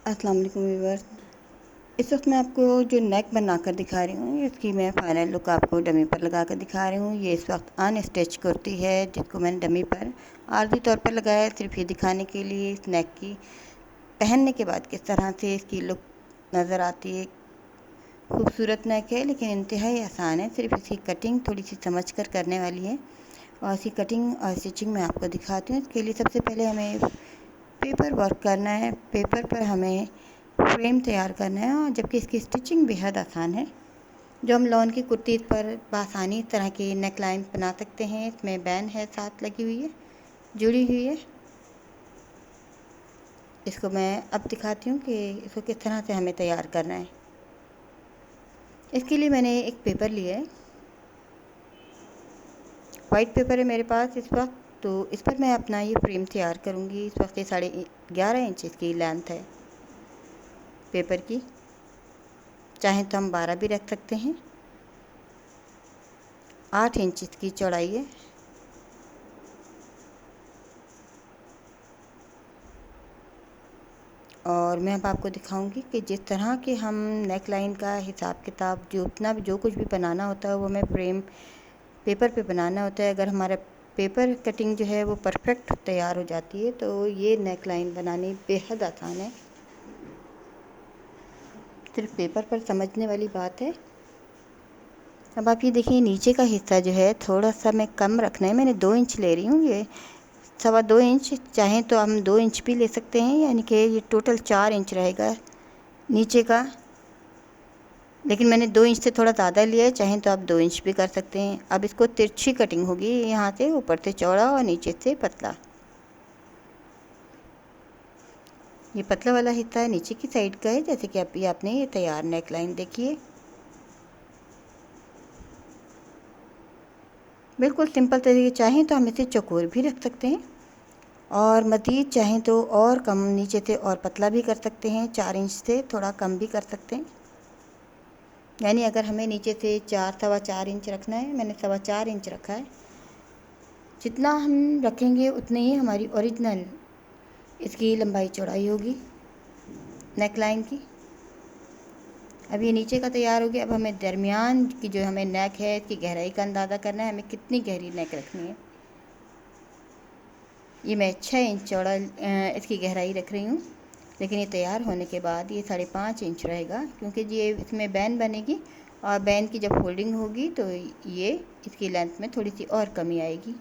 अस्सलाम वालेकुम व्यूअर्स। इस वक्त मैं आपको जो नेक बना कर दिखा रही हूँ, इसकी मैं फ़ाइनल लुक आपको डमी पर लगा कर दिखा रही हूँ। ये इस वक्त अनस्टिच कुर्ती है जिसको मैंने डमी पर आर्जी तौर पर लगाया है, सिर्फ ये दिखाने के लिए इस नेक की पहनने के बाद किस तरह से इसकी लुक नज़र आती है। खूबसूरत नेक है लेकिन इंतहाई आसान है, सिर्फ इसकी कटिंग थोड़ी सी समझ कर करने वाली है और इसकी कटिंग और स्टिचिंग मैं आपको दिखाती हूँ। इसके लिए सबसे पहले हमें पेपर वर्क करना है, पेपर पर हमें फ्रेम तैयार करना है और जबकि इसकी स्टिचिंग बेहद आसान है। जो हम लॉन की कुर्ती पर बआसानी इस तरह की नेक लाइन बना सकते हैं। इसमें बैन है, साथ लगी हुई है, जुड़ी हुई है। इसको मैं अब दिखाती हूँ कि इसको किस तरह से हमें तैयार करना है। इसके लिए मैंने एक पेपर लिया है, वाइट पेपर है मेरे पास इस वक्त, तो इस पर मैं अपना ये फ्रेम तैयार करूँगी। इस वक्त ये 11.5 इंच इसकी लेंथ है पेपर की, चाहें तो हम 12 भी रख सकते हैं। 8 इंच इसकी चौड़ाई है और मैं अब आपको दिखाऊंगी कि जिस तरह के हम नेक लाइन का हिसाब किताब जो कुछ भी बनाना होता है वो हमें फ्रेम पेपर पे बनाना होता है। अगर हमारा पेपर कटिंग जो है वो परफेक्ट तैयार हो जाती है तो ये नेक लाइन बनानी बेहद आसान है, सिर्फ पेपर पर समझने वाली बात है। अब आप ये देखिए, नीचे का हिस्सा जो है थोड़ा सा मैं कम रखना है। मैंने 2 इंच ले रही हूँ, ये 2.25 इंच, चाहें तो हम 2 इंच भी ले सकते हैं, यानी कि ये टोटल 4 इंच रहेगा नीचे का, लेकिन मैंने 2 इंच से थोड़ा ज़्यादा लिया है। चाहें तो आप 2 इंच भी कर सकते हैं। अब इसको तिरछी कटिंग होगी, यहाँ से ऊपर से चौड़ा और नीचे से पतला। ये पतला वाला हिस्सा है नीचे की साइड का है, जैसे कि अभी आपने ये तैयार नेक लाइन देखिए, बिल्कुल सिंपल तरीके। चाहें तो हम इसे चौकोर भी रख सकते हैं और मज़ीद चाहें तो और कम नीचे से और पतला भी कर सकते हैं, 4 इंच से थोड़ा कम भी कर सकते हैं। यानी अगर हमें नीचे से 4.25 इंच रखना है, मैंने 4.25 इंच रखा है। जितना हम रखेंगे उतनी ही हमारी ओरिजिनल इसकी लंबाई चौड़ाई होगी नेक लाइन की। अब ये नीचे का तैयार हो गया। अब हमें दरमियान की जो हमें नेक है इसकी गहराई का अंदाज़ा करना है, हमें कितनी गहरी नेक रखनी है। ये मैं 6 इंच चौड़ा इसकी गहराई रख रही हूँ, लेकिन ये तैयार होने के बाद ये 5.5 इंच रहेगा, क्योंकि ये इसमें बैन बनेगी और बैन की जब फोल्डिंग होगी तो ये इसकी लेंथ में थोड़ी सी और कमी आएगी।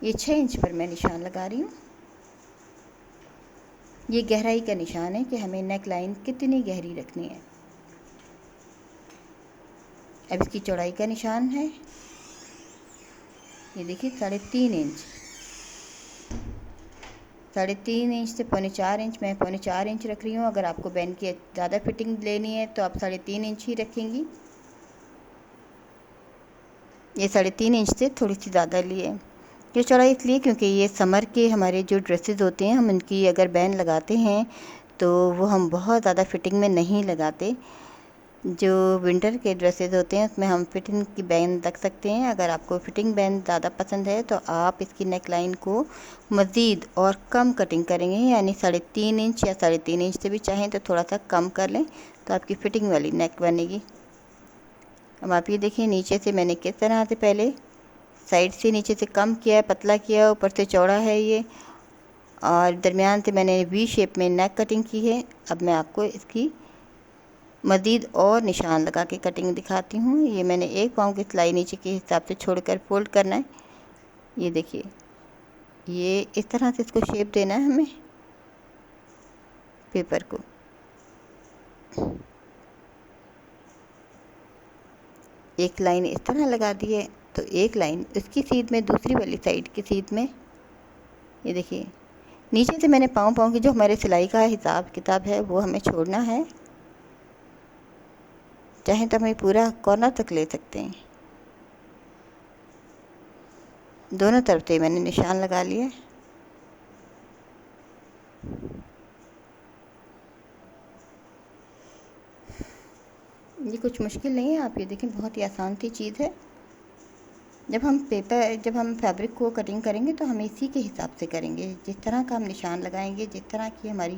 ये 6 इंच पर मैं निशान लगा रही हूँ। ये गहराई का निशान है कि हमें नेक लाइन कितनी गहरी रखनी है। अब इसकी चौड़ाई का निशान है, ये देखिए 3.5 इंच। 3.5 इंच से 3.25 इंच, मैं 3.25 इंच रख रही हूँ। अगर आपको बैन की ज़्यादा फिटिंग लेनी है तो आप 3.5 इंच ही रखेंगी। ये 3.5 इंच से थोड़ी सी ज़्यादा लिए। ये चौड़ाई इसलिए क्योंकि ये समर के हमारे जो ड्रेसेस होते हैं, हम इनकी अगर बैन लगाते हैं तो वो हम बहुत ज़्यादा फिटिंग में नहीं लगाते। जो विंटर के ड्रेसेस होते हैं उसमें हम फिटिंग की बैन रख सकते हैं। अगर आपको फिटिंग बैन ज़्यादा पसंद है तो आप इसकी नेक लाइन को मज़ीद और कम कटिंग करेंगे, यानी 3.5 इंच या 3.5 इंच से भी चाहें तो थोड़ा सा कम कर लें तो आपकी फ़िटिंग वाली नेक बनेगी। अब आप ये देखिए, नीचे से मैंने किस तरह से पहले साइड से नीचे से कम किया है, पतला किया, ऊपर से चौड़ा है ये, और दरमियान से मैंने वी शेप में नेक कटिंग की है। अब मैं आपको इसकी मज़ीद और निशान लगा के कटिंग दिखाती हूँ। ये मैंने 1 पाँव की सिलाई नीचे के हिसाब से छोड़कर फोल्ड करना है। ये देखिए, ये इस तरह से इसको शेप देना है हमें पेपर को। एक लाइन इस तरह लगा दी है तो एक लाइन इसकी सीध में, दूसरी वाली साइड की सीध में, ये देखिए नीचे से मैंने पाँव की जो हमारे सिलाई का हिसाब किताब है वो हमें छोड़ना है। चाहें तो हमें पूरा कॉर्नर तक ले सकते हैं। दोनों तरफ से मैंने निशान लगा लिए। ये कुछ मुश्किल नहीं है, आप ये देखें, बहुत ही आसान सी चीज़ है। जब हम फैब्रिक को कटिंग करेंगे तो हम इसी के हिसाब से करेंगे। जिस तरह का हम निशान लगाएंगे, जिस तरह की हमारी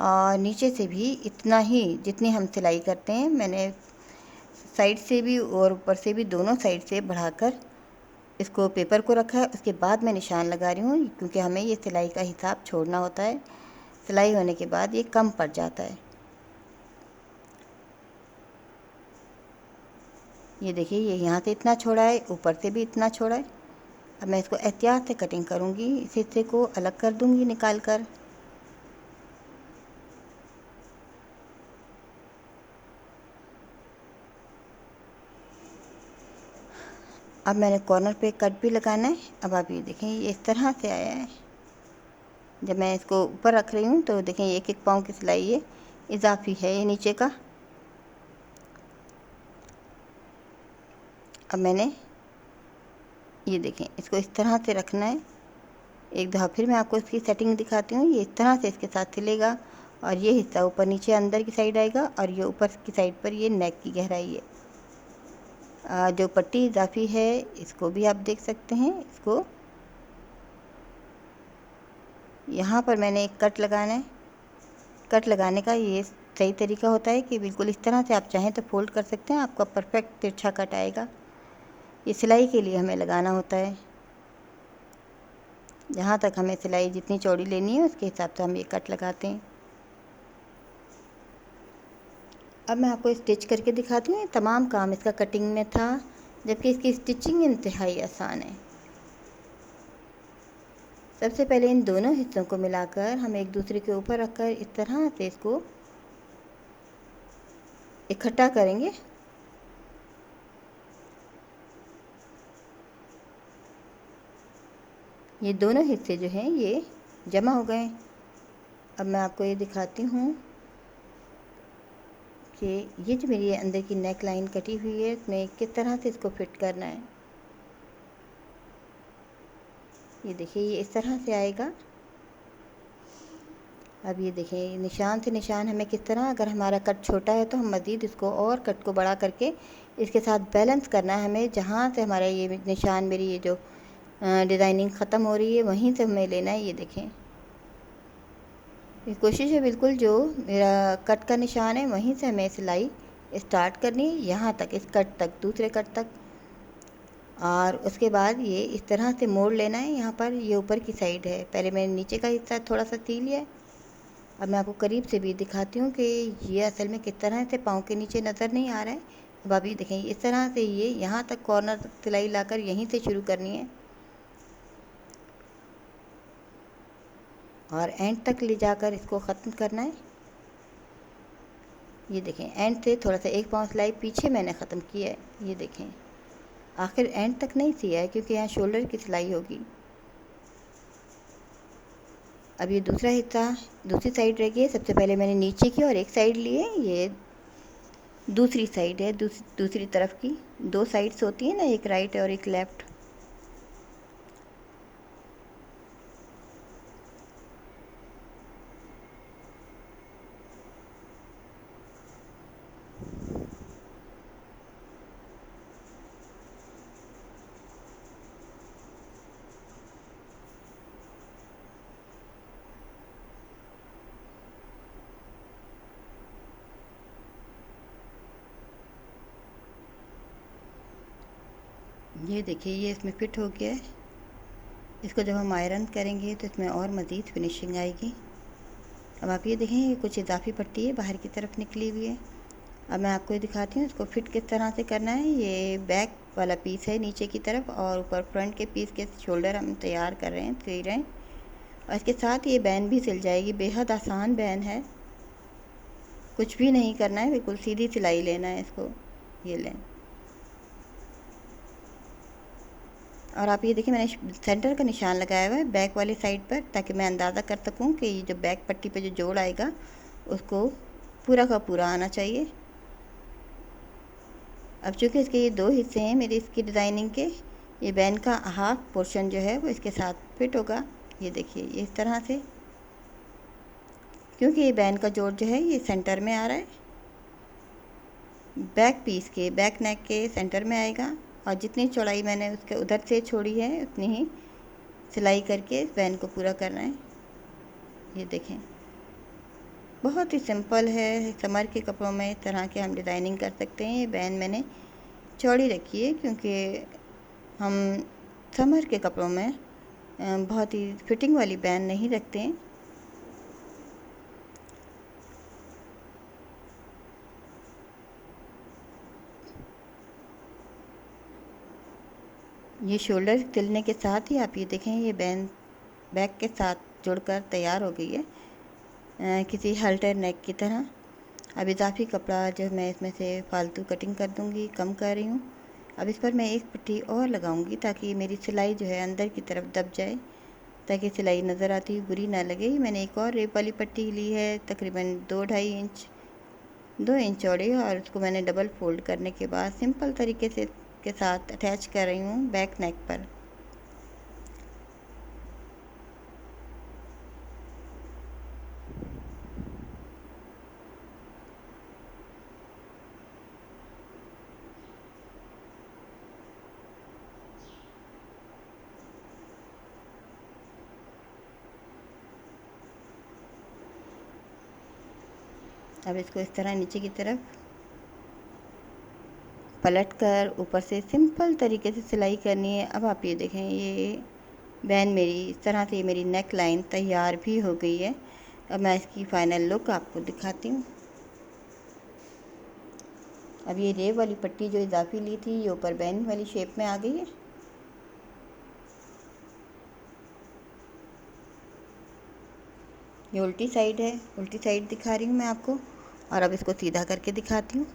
और नीचे से भी इतना ही जितनी हम सिलाई करते हैं, मैंने साइड से भी और ऊपर से भी दोनों साइड से बढ़ाकर इसको पेपर को रखा है। उसके बाद मैं निशान लगा रही हूँ, क्योंकि हमें ये सिलाई का हिसाब छोड़ना होता है। सिलाई होने के बाद ये कम पड़ जाता है। ये देखिए, ये यहाँ से इतना छोड़ा है, ऊपर से भी इतना छोड़ा है। अब मैं इसको एहतियात से कटिंग करूँगी, इस हिस्से को अलग कर दूँगी निकाल कर। अब मैंने कॉर्नर पे कट भी लगाना है। अब आप ये देखें, ये इस तरह से आया है। जब मैं इसको ऊपर रख रही हूँ तो देखें, एक एक पाँव की सिलाई ये इजाफी है, ये नीचे का। अब मैंने ये देखें, इसको इस तरह से रखना है। एक दफ़ा फिर मैं आपको इसकी सेटिंग दिखाती हूँ। ये इस तरह से इसके साथ सिलेगा और ये हिस्सा ऊपर नीचे अंदर की साइड आएगा और ये ऊपर की साइड पर ये नेक की गहराई है। जो पट्टी इजाफी है इसको भी आप देख सकते हैं। इसको यहाँ पर मैंने एक कट लगाना है। कट लगाने का ये सही तरीका होता है कि बिल्कुल इस तरह से आप चाहें तो फोल्ड कर सकते हैं, आपका परफेक्ट तिरछा कट आएगा। ये सिलाई के लिए हमें लगाना होता है। जहाँ तक हमें सिलाई जितनी चौड़ी लेनी है उसके हिसाब से हम ये कट लगाते हैं। अब मैं आपको स्टिच करके दिखाती हूँ। तमाम काम इसका कटिंग में था, जबकि इसकी स्टिचिंग इंतहाई आसान है। सबसे पहले इन दोनों हिस्सों को मिलाकर हम एक दूसरे के ऊपर रखकर इस तरह से इसको इकट्ठा करेंगे। ये दोनों हिस्से जो हैं ये जमा हो गए। अब मैं आपको ये दिखाती हूँ कि ये जो मेरी अंदर की नेक लाइन कटी हुई है, इसमें किस तरह से इसको फिट करना है। ये देखिए, ये इस तरह से आएगा। अब ये देखिए, निशान से निशान हमें किस तरह, अगर हमारा कट छोटा है तो हम मज़ीद इसको और कट को बड़ा करके इसके साथ बैलेंस करना है हमें। जहाँ से हमारा ये निशान, मेरी ये जो डिज़ाइनिंग ख़त्म हो रही है, वहीं से हमें लेना है। ये देखें, ये कोशिश है बिल्कुल जो मेरा कट का निशान है वहीं से हमें सिलाई स्टार्ट करनी है, यहाँ तक, इस कट तक, दूसरे कट तक। और उसके बाद ये इस तरह से मोड़ लेना है। यहाँ पर ये ऊपर की साइड है, पहले मैंने नीचे का हिस्सा थोड़ा सा सी लिया है। अब मैं आपको करीब से भी दिखाती हूँ कि ये असल में किस तरह से पाँव के नीचे नज़र नहीं आ रहा है। अब आप ये देखें, इस तरह से ये यहाँ तक कॉर्नर सिलाई लाकर यहीं से शुरू करनी है और एंड तक ले जाकर इसको ख़त्म करना है। ये देखें, एंड से थोड़ा सा एक पाँव सिलाई पीछे मैंने ख़त्म किया है। ये देखें, आखिर एंड तक नहीं सिया है क्योंकि यहाँ शोल्डर की सिलाई होगी। अब ये दूसरा हिस्सा दूसरी साइड रह गई है। सबसे पहले मैंने नीचे की और एक साइड ली है, ये दूसरी साइड है, दूसरी तरफ की। दो साइड्स होती हैं ना, एक राइट और एक लेफ़्ट। ये देखिए, ये इसमें फिट हो गया है। इसको जब हम आयरन करेंगे तो इसमें और मज़ीद फिनिशिंग आएगी। अब आप ये देखें, ये कुछ इजाफी पट्टी है बाहर की तरफ निकली हुई है। अब मैं आपको ये दिखाती हूँ इसको फिट किस तरह से करना है। ये बैक वाला पीस है नीचे की तरफ, और ऊपर फ्रंट के पीस के शोल्डर हम तैयार कर रहे हैं, सी रहे हैं। और इसके साथ ये बैन भी सिल जाएगी। बेहद आसान बैन है, कुछ भी नहीं करना है, बिल्कुल सीधी सिलाई लेना है इसको। ये लें, और आप ये देखिए, मैंने सेंटर का निशान लगाया हुआ है बैक वाली साइड पर, ताकि मैं अंदाज़ा कर सकूं कि ये जो बैक पट्टी पे जो जोड़ आएगा उसको पूरा का पूरा आना चाहिए। अब चूँकि इसके ये दो हिस्से हैं मेरी इसकी डिज़ाइनिंग के, ये बैन का हाफ पोर्शन जो है वो इसके साथ फिट होगा। ये देखिए, ये इस तरह से, क्योंकि ये बैन का जोड़ जो है ये सेंटर में आ रहा है, बैक पीस के, बैक नेक के सेंटर में आएगा। और जितनी चौड़ाई मैंने उसके उधर से छोड़ी है उतनी ही सिलाई करके इस बैन को पूरा करना है। ये देखें, बहुत ही सिंपल है। समर के कपड़ों में इस तरह के हम डिज़ाइनिंग कर सकते हैं। ये बैन मैंने चौड़ी रखी है क्योंकि हम समर के कपड़ों में बहुत ही फिटिंग वाली बैन नहीं रखते हैं। ये शोल्डर सिलने के साथ ही आप ये देखें, ये बैन बैक के साथ जुड़कर तैयार हो गई है किसी हल्टर नेक की तरह। अब इजाफी कपड़ा जो मैं इसमें से फालतू कटिंग कर दूंगी, कम कर रही हूँ। अब इस पर मैं एक पट्टी और लगाऊंगी ताकि मेरी सिलाई जो है अंदर की तरफ दब जाए, ताकि सिलाई नज़र आती हुई बुरी ना लगे। मैंने एक और रेप वाली पट्टी ली है, तकरीबन 2 इंच चौड़ी, और उसको मैंने डबल फोल्ड करने के बाद सिंपल तरीके से के साथ अटैच कर रही हूँ बैक नेक पर। अब इसको इस तरह नीचे की तरफ पलट कर ऊपर से सिंपल तरीके से सिलाई करनी है। अब आप ये देखें, ये बैन मेरी इस तरह से मेरी नेक लाइन तैयार भी हो गई है। अब मैं इसकी फ़ाइनल लुक आपको दिखाती हूँ। अब ये रेव वाली पट्टी जो इजाफी ली थी, ये ऊपर बैन वाली शेप में आ गई है। ये उल्टी साइड है, उल्टी साइड दिखा रही हूँ मैं आपको। और अब इसको सीधा करके दिखाती हूँ।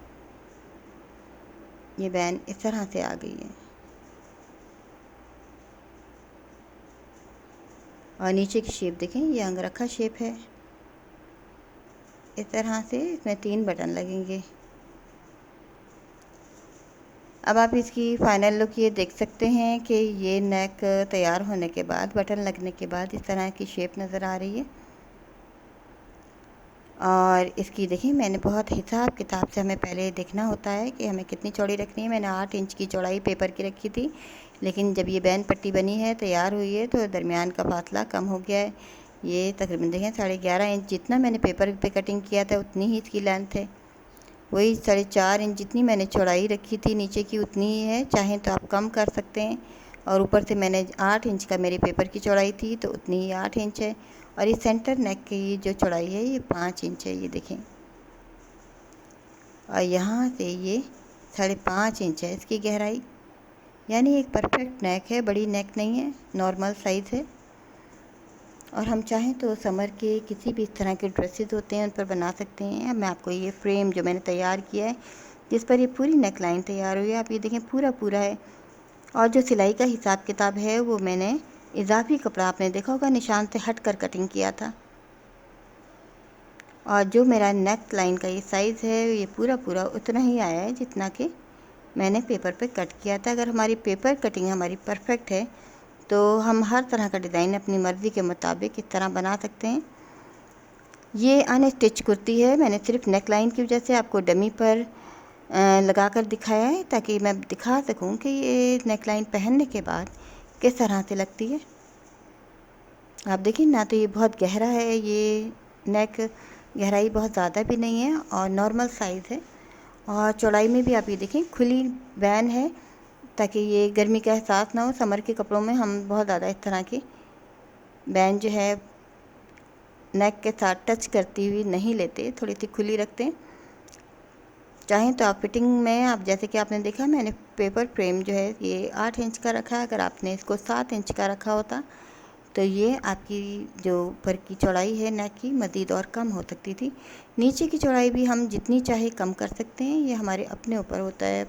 ये बैन इस तरह से आ गई है और नीचे की शेप देखें, ये अंगरखा शेप है। इस तरह से इसमें 3 बटन लगेंगे। अब आप इसकी फ़ाइनल लुक ये देख सकते हैं कि ये नेक तैयार होने के बाद, बटन लगने के बाद इस तरह की शेप नज़र आ रही है। और इसकी देखिए, मैंने बहुत हिसाब किताब से हमें पहले देखना होता है कि हमें कितनी चौड़ी रखनी है। मैंने 8 इंच की चौड़ाई पेपर की रखी थी, लेकिन जब ये बैन पट्टी बनी है, तैयार हुई है, तो दरमियान का फासला कम हो गया है। ये तकरीबन देखें 11.5 इंच, जितना मैंने पेपर पे कटिंग किया था उतनी ही इसकी लेंथ है। वही 4.5 इंच जितनी मैंने चौड़ाई रखी थी नीचे की, उतनी ही है। चाहें तो आप कम कर सकते हैं। और ऊपर से मैंने 8 इंच का मेरे पेपर की चौड़ाई थी, तो उतनी ही 8 इंच है। और ये सेंटर नेक की जो चौड़ाई है, ये 5 इंच है, ये देखें। और यहाँ से ये 5.5 इंच है इसकी गहराई, यानी एक परफेक्ट नेक है। बड़ी नेक नहीं है, नॉर्मल साइज़ है। और हम चाहें तो समर के किसी भी इस तरह के ड्रेसेस होते हैं उन पर बना सकते हैं। अब मैं आपको ये फ्रेम जो मैंने तैयार किया है, जिस पर ये पूरी नेक लाइन तैयार हुई है, आप ये देखें पूरा है। और जो सिलाई का हिसाब किताब है, वो मैंने इजाफी कपड़ा, आपने देखा होगा, निशान से हट कर कटिंग किया था। और जो मेरा नेक लाइन का ये साइज़ है, ये पूरा उतना ही आया है जितना कि मैंने पेपर पे कट किया था। अगर हमारी पेपर कटिंग हमारी परफेक्ट है, तो हम हर तरह का डिज़ाइन अपनी मर्ज़ी के मुताबिक इस तरह बना सकते हैं। ये अनस्टिच कुर्ती है। मैंने सिर्फ नेक लाइन की वजह से आपको डमी पर लगा कर दिखाया है, ताकि मैं दिखा सकूं कि ये नेक लाइन पहनने के बाद किस तरह से लगती है। आप देखिए ना, तो ये बहुत गहरा है, ये नेक गहराई बहुत ज़्यादा भी नहीं है और नॉर्मल साइज़ है। और चौड़ाई में भी आप ये देखें, खुली बैन है, ताकि ये गर्मी का एहसास ना हो। समर के कपड़ों में हम बहुत ज़्यादा इस तरह की बैन जो है नेक के साथ टच करती हुई नहीं लेते, थोड़ी सी खुली रखते हैं। चाहें तो आप फिटिंग में, आप जैसे कि आपने देखा, मैंने पेपर फ्रेम जो है ये 8 इंच का रखा है। अगर आपने इसको 7 इंच का रखा होता, तो ये आपकी जो ऊपर की चौड़ाई है नेक की, मज़ीद और कम हो सकती थी। नीचे की चौड़ाई भी हम जितनी चाहे कम कर सकते हैं, ये हमारे अपने ऊपर होता है।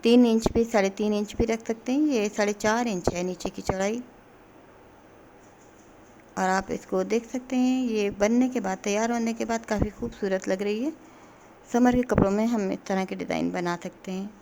3 इंच भी, 3.5 इंच भी रख सकते हैं। ये 4.5 इंच है नीचे की चौड़ाई। और आप इसको देख सकते हैं, ये बनने के बाद, तैयार होने के बाद काफ़ी खूबसूरत लग रही है। समर के कपड़ों में हम इस तरह के डिज़ाइन बना सकते हैं।